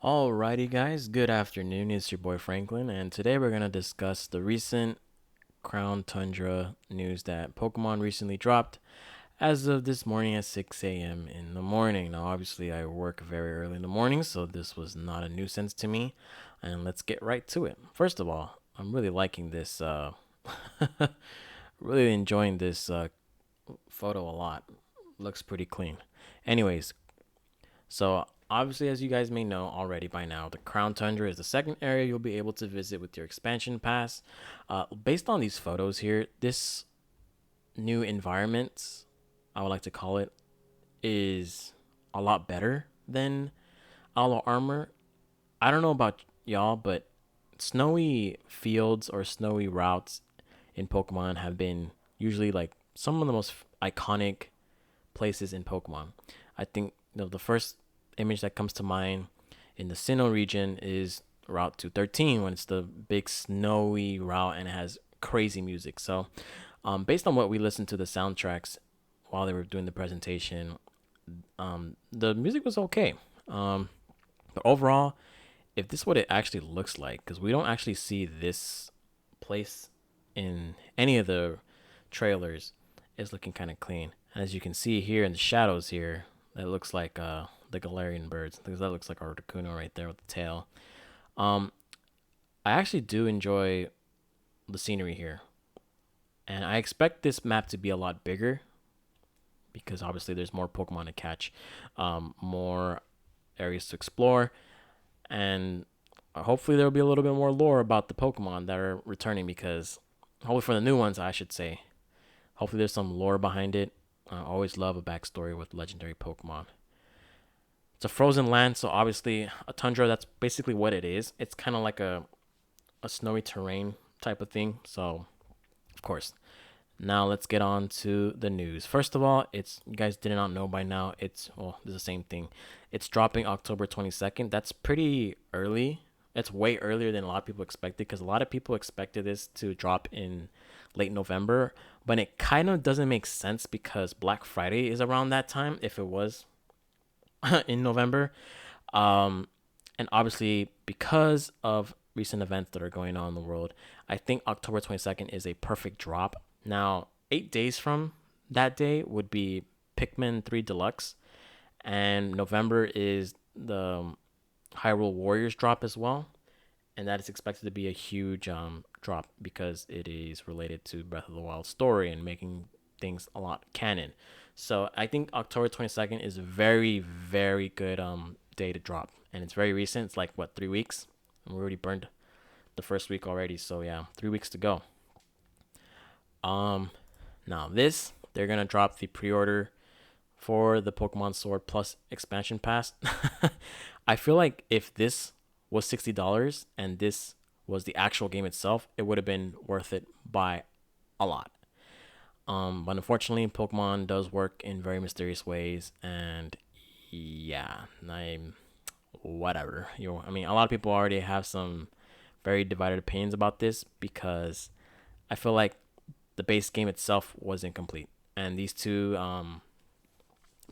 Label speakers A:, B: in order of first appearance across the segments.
A: Alrighty, guys, good afternoon. It's your boy Franklin, and today we're going to discuss the recent Crown Tundra news that Pokemon recently dropped as of this morning at 6 a.m. in the morning. Now, obviously, I work very early in the morning, so this was not a nuisance to me. And let's get right to it. First of all, I'm really liking this, really enjoying this photo a lot. Looks pretty clean. Anyways, so obviously, as you guys may know already by now, the Crown Tundra is the second area you'll be able to visit with your expansion pass. Based on these photos here, this new environment, I would like to call it, is a lot better than Aloe Armor. I don't know about y'all, but snowy fields or snowy routes in Pokemon have been usually like some of the most iconic places in Pokemon. I think the first image that comes to mind in the Sinnoh region is Route 213 when it's the big snowy route and it has crazy music. So, based on what we listened to the soundtracks while they were doing the presentation, the music was okay. But overall, if this is what it actually looks like, because we don't actually see this place in any of the trailers, it's looking kind of clean. And as you can see here in the shadows here, it looks like the Galarian birds, because that looks like Articuno right there with the tail. Um, I actually do enjoy the scenery here, and I expect this map to be a lot bigger because obviously there's more Pokemon to catch, more areas to explore, and hopefully there'll be a little bit more lore about the Pokemon that are returning. Because hopefully for the new ones, I should say, hopefully there's some lore behind it. I always love a backstory with legendary Pokemon. It's a frozen land, so obviously a tundra. That's basically what it is. It's kind of like a snowy terrain type of thing. So, of course. Now let's get on to the news. First of all, it's you guys did not know by now. It's well, this is the same thing. It's dropping October 22nd. That's pretty early. It's way earlier than a lot of people expected because a lot of people expected this to drop in late November, but it kind of doesn't make sense because Black Friday is around that time if it was in November. Um, and obviously, because of recent events that are going on in the world, I think October 22nd is a perfect drop. Now, 8 days from that day would be Pikmin 3 Deluxe, and November is the Hyrule Warriors drop as well. And that is expected to be a huge drop because it is related to Breath of the Wild story and making things a lot canon. So I think October 22nd is a very, very good day to drop. And it's very recent. It's like, what, 3 weeks? And we already burned the first week already. So yeah, 3 weeks to go. Um, Now this, they're going to drop the pre order for the Pokemon Sword Plus expansion pass. I feel like if this was $60 and this was the actual game itself, it would have been worth it by a lot. But unfortunately, Pokemon does work in very mysterious ways, and yeah, I'm whatever. I mean, a lot of people already have some very divided opinions about this because I feel like the base game itself was incomplete, and these two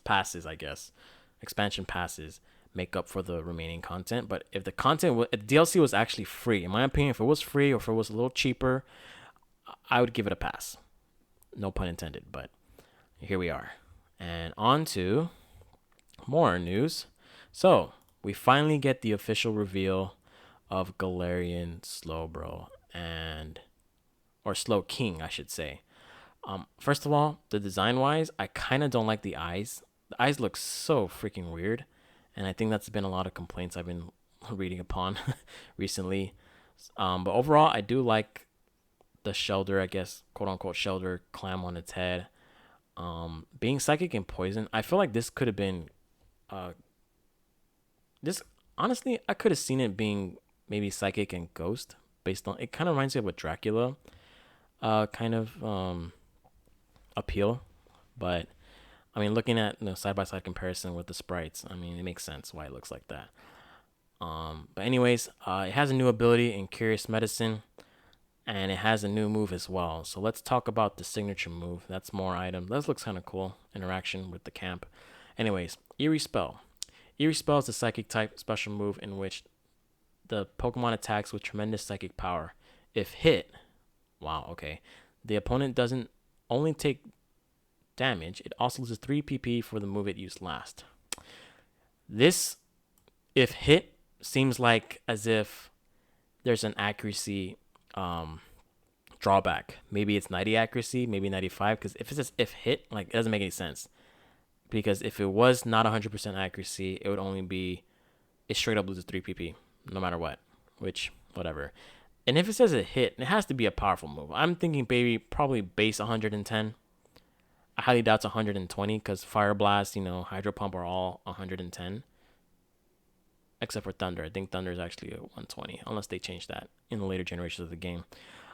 A: passes, I guess, expansion passes, make up for the remaining content. But if the if the DLC was actually free, in my opinion, if it was free or if it was a little cheaper, I would give it a pass. No pun intended, but here we are. And on to more news. So, we finally get the official reveal of Galarian Slowbro and or Slow King, I should say. First of all, the design wise, I kind of don't like the eyes. The eyes look so freaking weird, and I think that's been a lot of complaints I've been reading upon recently. But overall, I do like the Shelter, I guess, quote unquote Shelter clam on its head. Being psychic and poison, I feel like this could have been, uh, this honestly, I could have seen it being maybe psychic and ghost based on it. Kind of reminds me of a Dracula, kind of appeal, but I mean, looking at side by side comparison with the sprites, I mean, it makes sense why it looks like that. But anyways, it has a new ability in Curious Medicine, and it has a new move as well. So let's talk about the signature move. That's more item. That looks kind of cool. Interaction with the camp. Anyways, Eerie Spell. Eerie Spell is a psychic type special move in which the Pokemon attacks with tremendous psychic power. If hit, wow, okay, the opponent doesn't only take damage, it also loses 3 PP for the move it used last. This, if hit, seems like as if there's an accuracy drawback. Maybe it's 90 accuracy, maybe 95, because if it says if hit, like, it doesn't make any sense. Because if it was not 100% accuracy, it would only be, it straight up loses 3 PP, no matter what, which, whatever. And if it says it hit, it has to be a powerful move. I'm thinking maybe probably base 110. I highly doubt it's 120 because Fire Blast, Hydro Pump are all 110. Except for Thunder. I think Thunder is actually a 120, unless they change that in the later generations of the game.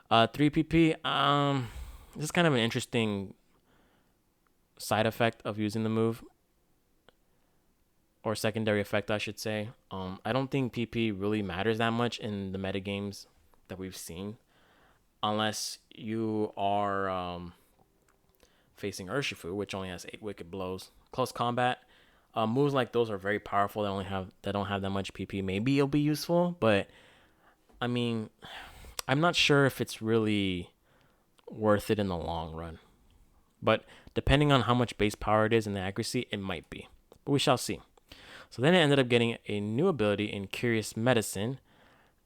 A: 3 PP, this is kind of an interesting side effect of using the move. Or secondary effect, I should say. I don't think PP really matters that much in the metagames that we've seen. Unless you are facing Urshifu, which only has 8 Wicked Blows. Close combat. Moves like those are very powerful. They don't have that much PP. Maybe it'll be useful, but I mean, I'm not sure if it's really worth it in the long run. But depending on how much base power it is and the accuracy, it might be. But we shall see. So then it ended up getting a new ability in Curious Medicine.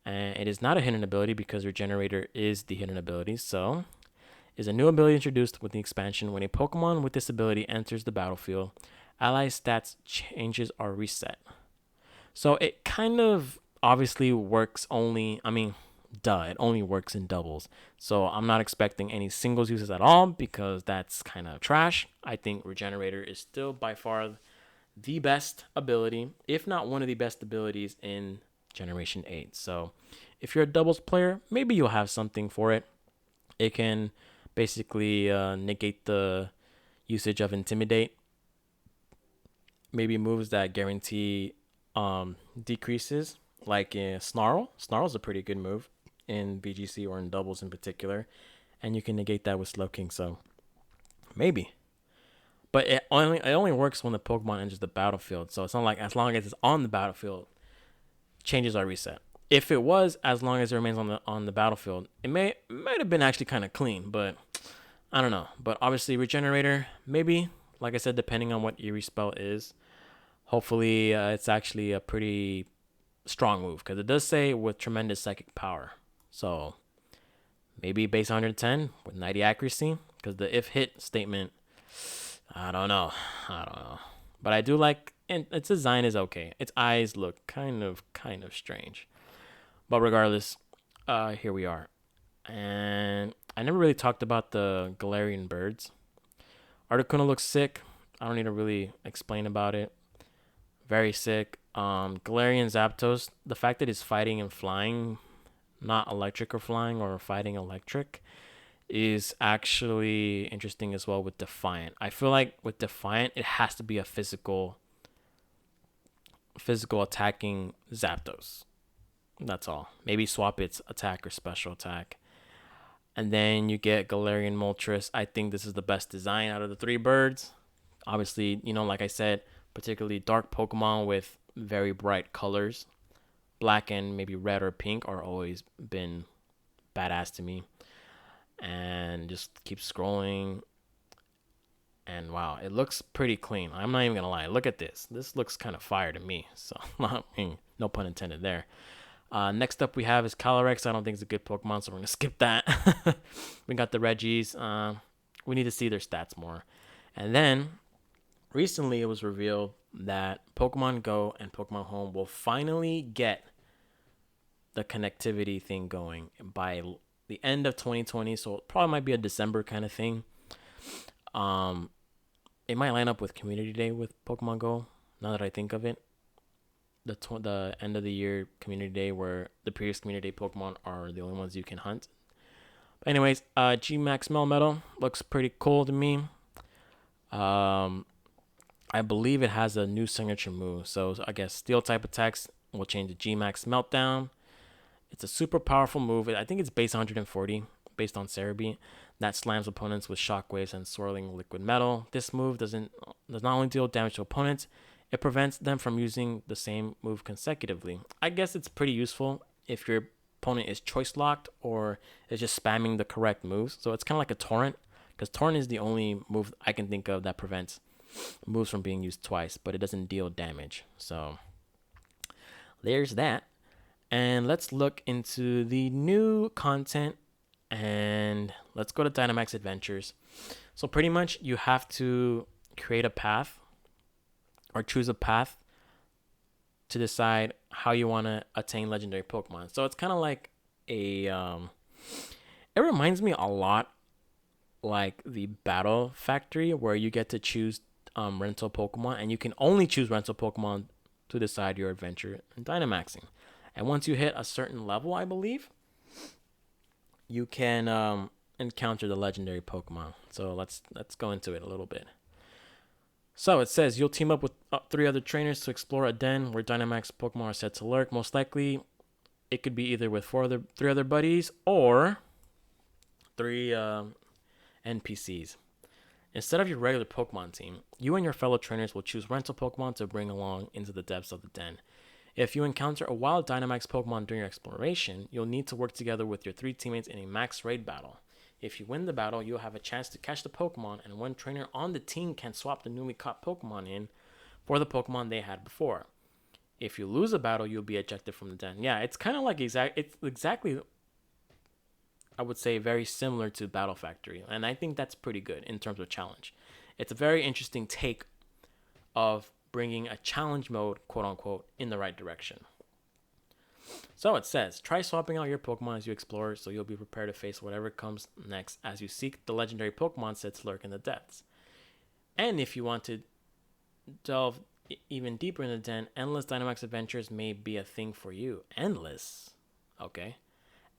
A: And it is not a hidden ability because Regenerator is the hidden ability. So is a new ability introduced with the expansion. When a Pokemon with this ability enters the battlefield, ally stats changes are reset. So it kind of obviously works only, it only works in doubles. So I'm not expecting any singles uses at all because that's kind of trash. I think Regenerator is still by far the best ability, if not one of the best abilities in Generation 8. So if you're a doubles player, maybe you'll have something for it. It can basically negate the usage of Intimidate. Maybe moves that guarantee decreases, like Snarl. Snarl's a pretty good move in VGC or in doubles in particular, and you can negate that with Slowking. So maybe, but it only works when the Pokemon enters the battlefield. So it's not like as long as it's on the battlefield, changes are reset. If it was as long as it remains on the battlefield, it might have been actually kind of clean, but I don't know. But obviously Regenerator, maybe, like I said, depending on what Eerie Spell is. Hopefully it's actually a pretty strong move because it does say with tremendous psychic power. So maybe base 110 with 90 accuracy because the if hit statement, I don't know. But I do like, and its design is okay. Its eyes look kind of strange. But regardless, here we are. And I never really talked about the Galarian birds. Articuno looks sick. I don't need to really explain about it. Very sick. Galarian Zapdos, the fact that it's fighting and flying, not electric or flying or fighting electric, is actually interesting as well with Defiant. I feel like with Defiant, it has to be a physical attacking Zapdos. That's all. Maybe swap its attack or special attack. And then you get Galarian Moltres. I think this is the best design out of the 3 birds. Obviously, like I said, particularly dark Pokemon with very bright colors. Black and maybe red or pink are always been badass to me. And just keep scrolling. And wow, it looks pretty clean. I'm not even going to lie. Look at this. This looks kind of fire to me. So, no pun intended there. Next up we have is Calyrex. I don't think it's a good Pokemon, so we're going to skip that. We got the Regis. We need to see their stats more. And then, recently it was revealed that Pokemon Go and Pokemon Home will finally get the connectivity thing going by the end of 2020. So it probably might be a December kind of thing. It might line up with Community Day with Pokemon Go, now that I think of it. The end of the year Community Day where the previous Community Day Pokemon are the only ones you can hunt. But anyways, G-Max Melmetal looks pretty cool to me. I believe it has a new signature move. So I guess Steel type attacks will change to G-Max Meltdown. It's a super powerful move. I think it's base 140 based on Cerebi. That slams opponents with shockwaves and swirling liquid metal. This move does not only deal damage to opponents, It prevents them from using the same move consecutively. I guess it's pretty useful if your opponent is choice locked or is just spamming the correct moves. So it's kind of like a torrent, because torrent is the only move I can think of that prevents moves from being used twice, but it doesn't deal damage. So there's that. And let's look into the new content, and let's go to Dynamax Adventures. So pretty much you have to create a path or choose a path to decide how you want to attain legendary Pokemon. So it's kind of like it reminds me a lot like the Battle Factory, where you get to choose rental Pokemon, and you can only choose rental Pokemon to decide your adventure in Dynamaxing. And once you hit a certain level, I believe, you can encounter the legendary Pokemon. So let's go into it a little bit. So it says you'll team up with 3 other trainers to explore a den where Dynamax Pokemon are said to lurk. Most likely, it could be either with 3 other buddies or 3 NPCs. Instead of your regular Pokemon team, you and your fellow trainers will choose rental Pokemon to bring along into the depths of the den. If you encounter a wild Dynamax Pokemon during your exploration, you'll need to work together with your 3 teammates in a max raid battle. If you win the battle, you'll have a chance to catch the Pokemon, and one trainer on the team can swap the newly caught Pokemon in for the Pokemon they had before. If you lose a battle, you'll be ejected from the den. Yeah, it's kind of like it's exactly, I would say, very similar to Battle Factory, and I think that's pretty good in terms of challenge. It's a very interesting take of bringing a challenge mode, quote unquote, in the right direction. So it says, try swapping out your Pokemon as you explore, so you'll be prepared to face whatever comes next as you seek the legendary Pokemon said to lurk in the depths. And if you want to delve even deeper in the den, endless Dynamax adventures may be a thing for you. Endless? Okay.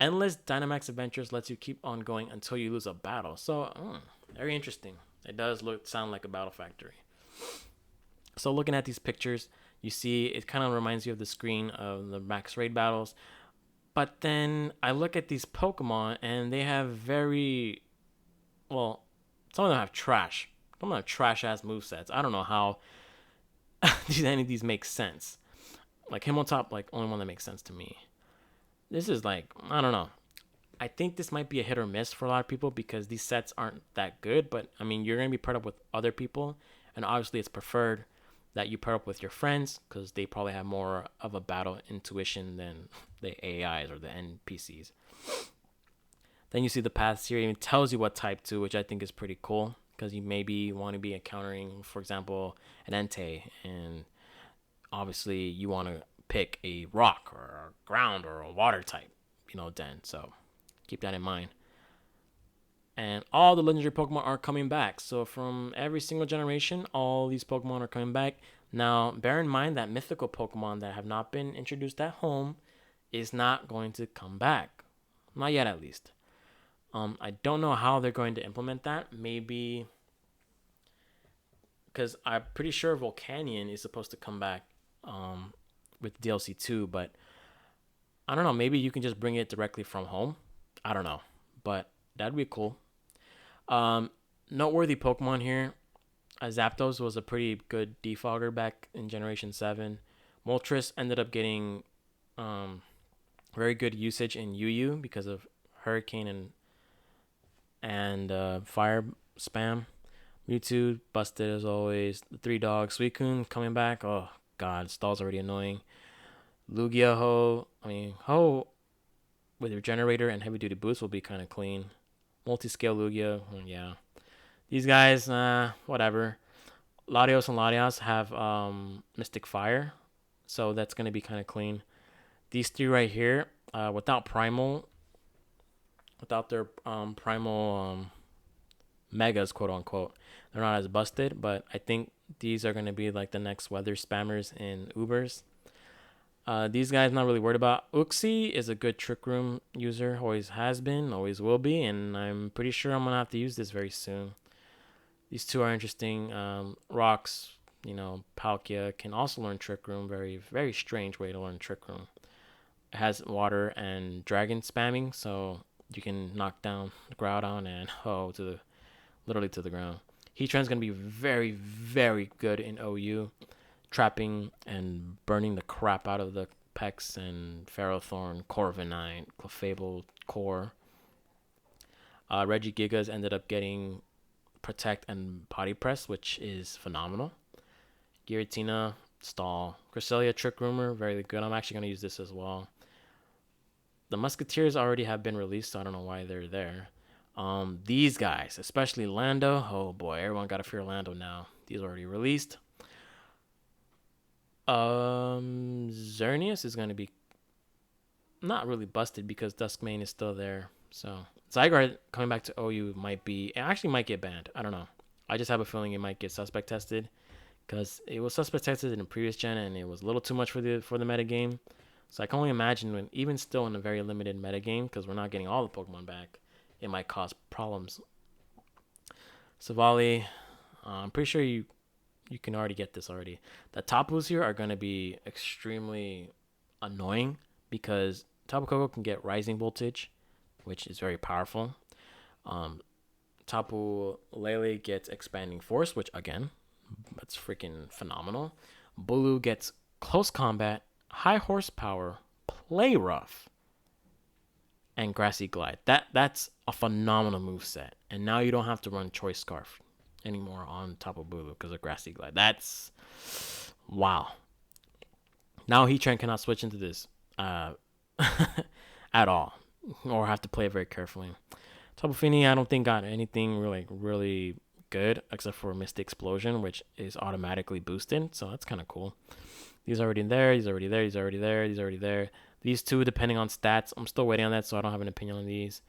A: Endless Dynamax adventures lets you keep on going until you lose a battle. So, very interesting. It does sound like a Battle Factory. So looking at these pictures, you see it kind of reminds you of the screen of the max raid battles. But then I look at these Pokemon and they have some of them have trash. Some of them have trash ass movesets. I don't know how any of these make sense. Like Himotop, like only one that makes sense to me. This is like, I don't know. I think this might be a hit or miss for a lot of people because these sets aren't that good. But I mean, you're going to be paired up with other people. And obviously it's preferred that you pair up with your friends because they probably have more of a battle intuition than the AIs or the NPCs. Then you see the paths here. It even tells you what type to, which I think is pretty cool because you maybe want to be encountering, for example, an Entei, and obviously you want to pick a rock or a ground or a water type, den. So keep that in mind. And all the legendary Pokemon are coming back. So from every single generation, all these Pokemon are coming back. Now, bear in mind that mythical Pokemon that have not been introduced at home is not going to come back. Not yet, at least. I don't know how they're going to implement that. Maybe because I'm pretty sure Volcanion is supposed to come back with DLC 2, but I don't know. Maybe you can just bring it directly from home. I don't know, but that'd be cool. Noteworthy Pokemon here. Zapdos was a pretty good defogger back in Generation 7. Moltres ended up getting very good usage in UU because of Hurricane and Fire Spam. Mewtwo busted as always. The 3 dogs. Suicune coming back. Oh god, Stall's already annoying. Lugia Ho with your generator and heavy duty boots will be kind of clean. Multi-scale Lugia, yeah. These guys, whatever. Latios and Latias have Mystic Fire, so that's going to be kind of clean. These 3 right here, without their primal megas, quote unquote, they're not as busted, but I think these are going to be like the next weather spammers in Ubers. These guys not really worried about. Uxie is a good Trick Room user, always has been, always will be, and I'm pretty sure I'm going to have to use this very soon. These 2 are interesting. Rocks, Palkia can also learn Trick Room. Very, very strange way to learn Trick Room. It has water and dragon spamming, so you can knock down the Groudon and literally to the ground. Heatran's going to be very, very good in OU. trapping and burning the crap out of the Pex and Ferrothorn, Corviknight, Clefable, Core. Reggie Gigas ended up getting Protect and Body Press, which is phenomenal. Giratina, Stall. Cresselia, Trick Rumor, very good. I'm actually going to use this as well. The Musketeers already have been released, so I don't know why they're there. These guys, especially Lando. Oh boy, everyone got to fear Lando now. These are already released. Xerneas is going to be not really busted because Duskmane is still there. So Zygarde coming back to OU might get banned. I don't know. I just have a feeling it might get suspect tested because it was suspect tested in the previous gen and it was a little too much for the meta game. So I can only imagine when even still in a very limited meta game because we're not getting all the Pokemon back, it might cause problems. Savali, I'm pretty sure you can already get this already. The Tapus here are going to be extremely annoying because Tapu Koko can get Rising Voltage, which is very powerful. Tapu Lele gets Expanding Force, which again, that's freaking phenomenal. Bulu gets Close Combat, High Horsepower, Play Rough, and Grassy Glide. That's a phenomenal move set. And now you don't have to run Choice Scarf anymore on Tapu Bulu because of Grassy Glide. That's wow. Now Heatran cannot switch into this at all, or have to play it very carefully. Tapu Fini, I don't think got anything really good except for Mystic Explosion, which is automatically boosted, so that's kind of cool. He's already there. He's already there. He's already there. He's already there. These two, depending on stats, I'm still waiting on that, so I don't have an opinion on these.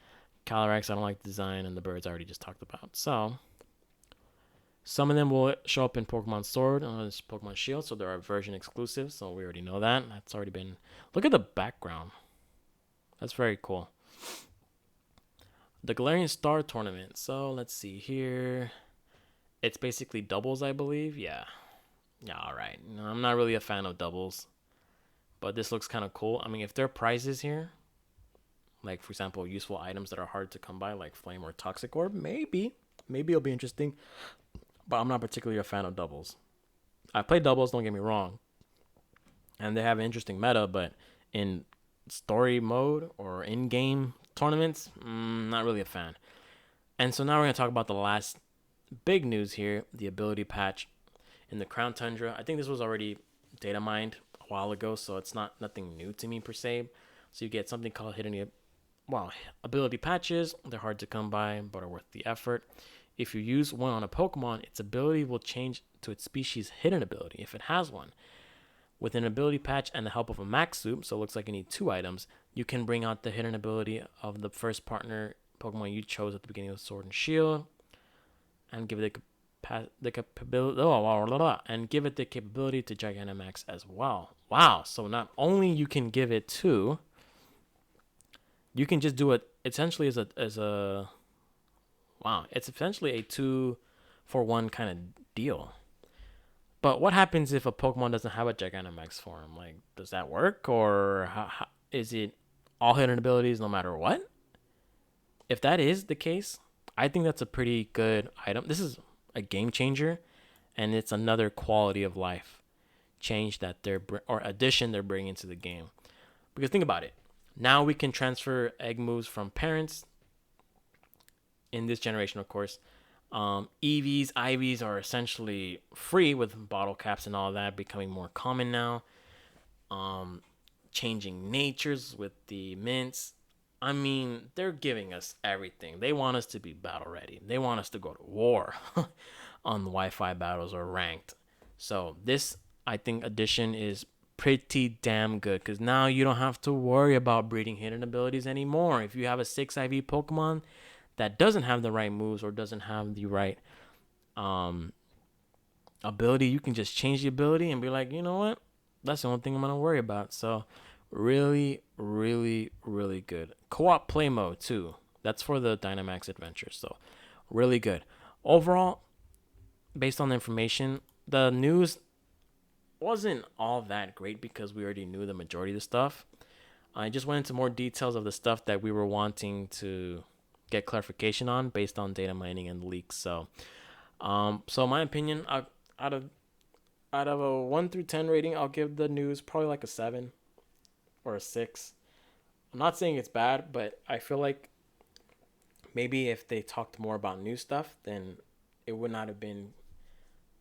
A: Calyrex, I don't like the design, and the birds I already just talked about. So some of them will show up in Pokemon Sword and Pokemon Shield, so there are version exclusives, so we already know that. That's already been... Look at the background. That's very cool. The Galarian Star Tournament. So let's see here. It's basically doubles, I believe. Yeah, all right. No, I'm not really a fan of doubles, but this looks kind of cool. I mean, if there are prizes here, like, for example, useful items that are hard to come by, like Flame or Toxic Orb, maybe it'll be interesting, but I'm not particularly a fan of doubles. I play doubles, don't get me wrong, and they have an interesting meta, but in story mode or in-game tournaments, not really a fan. And so now we're going to talk about the last big news here, the ability patch in the Crown Tundra. I think this was already data mined a while ago, so it's nothing new to me per se. So you get something called ability patches. They're hard to come by, but are worth the effort. If you use one on a Pokemon, its ability will change to its species' hidden ability, if it has one. With an ability patch and the help of a max soup, so it looks like you need 2 items, you can bring out the hidden ability of the first partner Pokemon you chose at the beginning of Sword and Shield, and give it the capability to Gigantamax as well. Wow! So not only you can give it to, you can just do it essentially as a wow. It's essentially a 2-for-1 kind of deal. But what happens if a Pokemon doesn't have a Gigantamax form? Like, does that work, or how is it all hidden abilities no matter what? If that is the case, I think that's a pretty good item. This is a game changer, and it's another quality of life change that addition they're bringing to the game. Because think about it. Now we can transfer egg moves from parents in this generation, of course. EVs, IVs are essentially free with bottle caps and all that becoming more common now. Changing natures with the mints. I mean, they're giving us everything. They want us to be battle ready. They want us to go to war on the Wi-Fi battles or ranked. So this, I think, addition is pretty damn good because now you don't have to worry about breeding hidden abilities anymore. If you have a 6 IV Pokemon that doesn't have the right moves or doesn't have the right ability, you can just change the ability and be like, you know what? That's the only thing I'm going to worry about. So really, really, really good. Co-op play mode too. That's for the Dynamax Adventure. So really good. Overall, based on the information, the news wasn't all that great because we already knew the majority of the stuff. I just went into more details of the stuff that we were wanting to get clarification on based on data mining and leaks. So my opinion, out of Out of a 1 through 10 rating, I'll give the news probably like a 7 or a 6. I'm not saying it's bad, but I feel like maybe if they talked more about new stuff, then it would not have been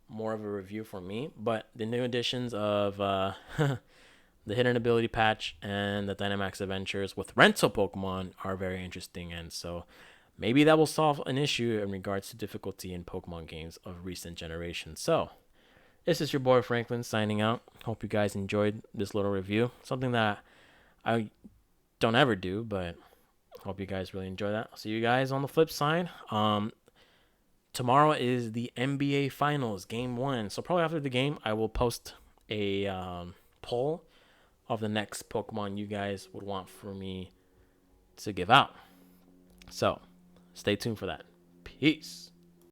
A: more of a review for me. But the new additions of the hidden ability patch and the Dynamax Adventures with rental Pokemon are very interesting. And so maybe that will solve an issue in regards to difficulty in Pokemon games of recent generations. So this is your boy Franklin signing out. Hope you guys enjoyed this little review. Something that I don't ever do, but hope you guys really enjoy that. I'll see you guys on the flip side. Tomorrow is the NBA Finals, Game 1. So probably after the game, I will post a poll of the next Pokemon you guys would want for me to give out. So stay tuned for that. Peace.